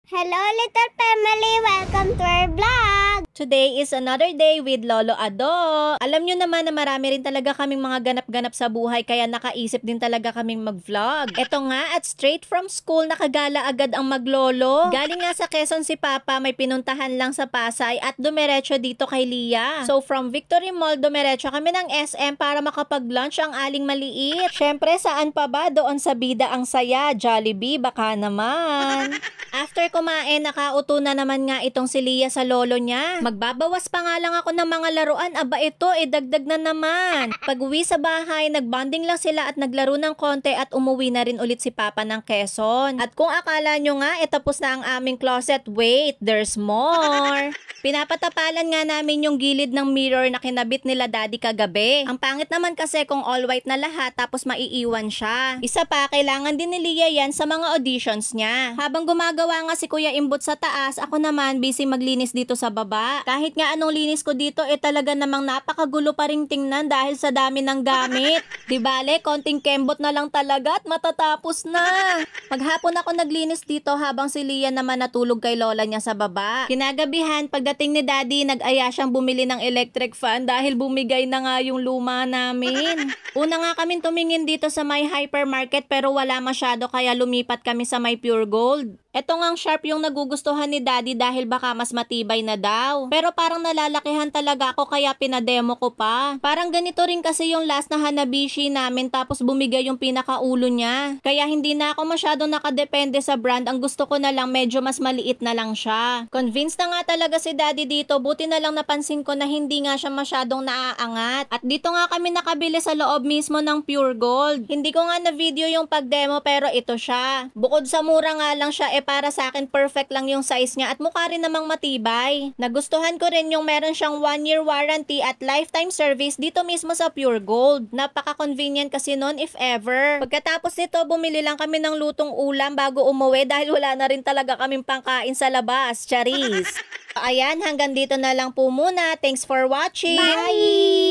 Hello little family! Welcome to our vlog! Today is another day with Lolo Ado. Alam nyo naman na marami rin talaga kaming mga ganap-ganap sa buhay kaya nakaisip din talaga kaming mag-vlog. Eto nga at straight from school nakagala agad ang maglolo. Galing nga sa Quezon si Papa, may pinuntahan lang sa Pasay at dumiretso dito kay Lia. So from Victory Mall dumiretso kami ng SM para makapag-lunch ang aling maliit. Syempre saan pa ba? Doon sa bida ang saya. Jollibee baka naman. After kumain, nakauto na naman nga itong si Lia sa lolo niya. Magbabawas pa nga lang ako ng mga laruan. Aba ito, dagdag na naman. Pag uwi sa bahay, nagbanding lang sila at naglaro ng konti at umuwi na rin ulit si Papa ng Quezon. At kung akala nyo nga, tapos na ang aming closet, wait, there's more. Pinapatapalan nga namin yung gilid ng mirror na kinabit nila daddy kagabi. Ang pangit naman kasi kung all white na lahat tapos maiiwan siya. Isa pa, kailangan din ni Lia yan sa mga auditions niya. Habang gumagawa nga si Kuya Imbot sa taas, ako naman busy maglinis dito sa baba. Kahit nga anong linis ko dito, talaga namang napakagulo pa ring tingnan dahil sa dami ng gamit. Di bale, konting kembot na lang talaga at matatapos na. Maghapon ako naglinis dito habang si Lia naman natulog kay lola niya sa baba. Kinagabihan, pagdating ni daddy, nag-aya siyang bumili ng electric fan dahil bumigay na nga yung luma namin. Una nga kaming tumingin dito sa may hypermarket pero wala masyado kaya lumipat kami sa may Pure Gold. Eto ngang sharp yung nagugustuhan ni daddy dahil baka mas matibay na daw. Pero parang nalalakihan talaga ako kaya pinademo ko pa. Parang ganito rin kasi yung last na Hanabishi namin tapos bumigay yung pinakaulo niya. Kaya hindi na ako masyadong nakadepende sa brand. Ang gusto ko na lang medyo mas maliit na lang siya. Convinced na nga talaga si daddy dito. Buti na lang napansin ko na hindi nga siya masyadong naaangat. At dito nga kami nakabili sa loob mismo ng Pure Gold. Hindi ko nga na video yung pagdemo pero ito siya. Bukod sa mura nga lang siya para sa akin perfect lang yung size niya at mukha rin namang matibay. Nagustuhan ko rin yung meron siyang 1-year warranty at lifetime service dito mismo sa Pure Gold. Napaka-convenient kasi nun if ever. Pagkatapos nito, bumili lang kami ng lutong ulam bago umuwi dahil wala na rin talaga kaming pangkain sa labas. Charis! Ayan, hanggang dito na lang po muna. Thanks for watching! Bye!